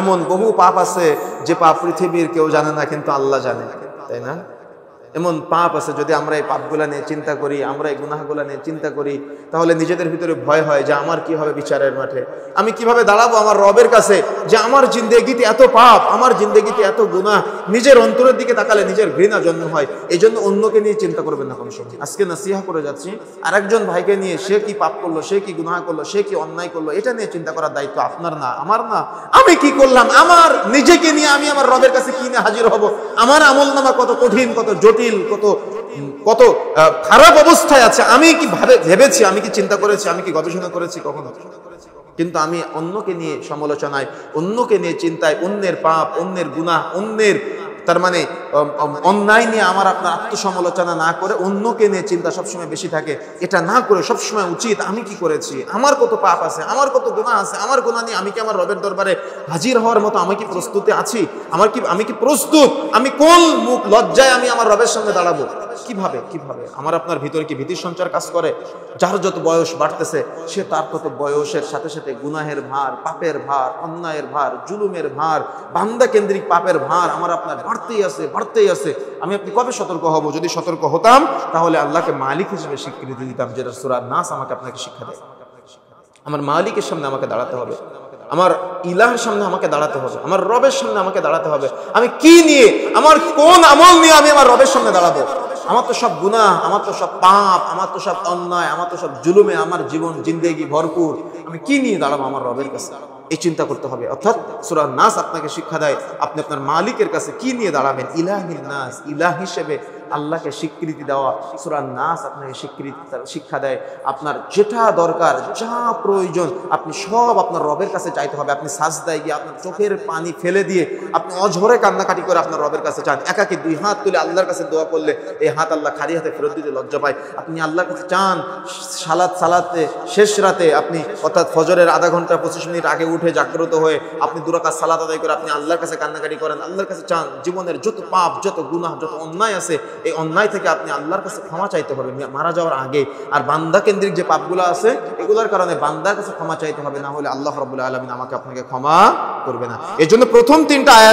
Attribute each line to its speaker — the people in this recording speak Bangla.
Speaker 1: এমন বহু পাপ আছে যে পাপ পৃথিবীর কেউ জানে না, কিন্তু আল্লাহ জানে, তাই না? এমন পাপ আছে, যদি আমরা এই পাপগুলা নিয়ে চিন্তা করি, আমরা এই গুনাহগুলা নিয়ে চিন্তা করি, তাহলে নিজেদের ভিতরে ভয় হয় যে আমার কি হবে বিচারের মাঠে, আমি কিভাবে দাঁড়াবো আমার রবের কাছে, যে আমার জিন্দেগিতে এত পাপ, আমার জিন্দেগিতে এত গুনাহ। নিজের অন্তরের দিকে তাকালে নিজের ঘৃণা জন্ম হয়। এই জন্য অন্যকে নিয়ে চিন্তা করবেন না কোনো সময়। আজকে নসিহা করে যাচ্ছি, আরেকজন ভাইকে নিয়ে, সে কি পাপ করলো, সে কি গুনাহ করলো, সে কি অন্যায় করলো, এটা নিয়ে চিন্তা করার দায়িত্ব আপনার না, আমার না। আমি কি করলাম, আমার নিজেকে নিয়ে আমি আমার রবের কাছে কি নিয়ে হাজির হব, আমার আমলনামা কত কঠিন, কত জটিল, কত খারাপ অবস্থায় আছে, আমি কি ভেবেছি, আমি কি চিন্তা করেছি, আমি কি গবেষণা করেছি কখনো? কিন্তু আমি অন্যকে নিয়ে সমালোচনায়, অন্যকে নিয়ে চিন্তায়, অন্যের পাপ, অন্যের গুনাহ, অন্যের তার মানে অন্যায় নিয়ে আমার আপনার আত্মসমালোচনা না করে অন্যকে নিয়ে চিন্তা সবসময় বেশি থাকে। এটা না করে সবসময় উচিত আমি কি করেছি, আমার কত পাপ আছে, আমার কত গুনাহ আছে, আমার গুনাহ নিয়ে আমি কি আমার রবের দরবারে হাজির হওয়ার মতো আমি কি প্রস্তুতি আছি, আমি কি প্রস্তুত, আমি কোন মুখ লজ্জায় আমি আমার রবের সামনে দাঁড়াবো, কিভাবে আমার আপনার ভিতরে কি ভীতির সঞ্চার কাজ করে? যার যত বয়স বাড়তেছে সে তার তত বয়সের সাথে সাথে গুনাহের ভার, পাপের ভার, অন্যায়ের ভার, জুলুমের ভার, বান্দা কেন্দ্রিক পাপের ভার আমার আপনার বাড়তেই আছে। আমি আপনি কবে সতর্ক হব? যদি সতর্ক হতাম তাহলে আল্লাহকে মালিক হিসেবে স্বীকৃতি দিতাম, যেটা সূরা নাস আমাকে আপনাকে শিক্ষা দেয়। আমার মালিকের সামনে আমাকে দাঁড়াতে হবে, আমার ইলাহের সামনে আমাকে দাঁড়াতে হবে, আমার রবের সামনে আমাকে দাঁড়াতে হবে। আমি কি নিয়ে, আমার কোন আমল নিয়ে আমি আমার রবের সামনে দাঁড়াবো? আমার তো সব গুনাহ, আমার তো সব পাপ, আমার তো সব অন্যায়, আমার তো সব জুলুমে আমার জীবন জিন্দেগি ভরপুর। আমি কি নিয়ে দাঁড়াবো আমার রবের কাছে? এই চিন্তা করতে হবে। অর্থাৎ সূরা নাস আপনাকে শিক্ষা দেয় আপনি আপনার মালিকের কাছে কি নিয়ে দাঁড়াবেন। ইলাহিন নাস, ইলাহ হিসেবে আল্লাহকে স্বীকৃতি দেওয়া। সূরা নাস আপনাকে শিক্ষা দেয় আপনার যেটা দরকার, যা প্রয়োজন, আপনি সব আপনার রবের কাছে চাইতে হবে। আপনি সাজদায় গিয়ে আপনার চোখের পানি ফেলে দিয়ে আপনি অঝরে কান্নাকাটি করে আপনার রবের কাছে চান। একাকি দুই হাত তুলে আল্লাহর কাছে দোয়া করলে এই হাত আল্লাহ খালি হাতে ফেরত দিতে লজ্জা পায়। আপনি আল্লাহর কাছে চান, সালাতে শেষ রাতে আপনি, অর্থাৎ ফজরের আধা ঘন্টা 25 মিনিট আগে উঠে জাগ্রত হয়ে আপনি 2 রাকাত সালাত আদায় করে আপনি আল্লাহর কাছে কান্নাকাটি করেন, আল্লাহর কাছে চান জীবনের যত পাপ, যত গুনাহ, যত অন্যায় আছে, এই অন্যায় থেকে আপনি আল্লাহর কাছে ক্ষমা চাইতে হবে মারা যাওয়ার আগে। আর বান্দা কেন্দ্রিক যে পাপগুলো আছে এগুলোর কারণে বান্দার কাছে ক্ষমা চাইতে হবে, না হলে আল্লাহ রাব্বুল আলামিন আমাকে আপনাকে ক্ষমা করবে না। এজন্য প্রথম 3টা আয়াত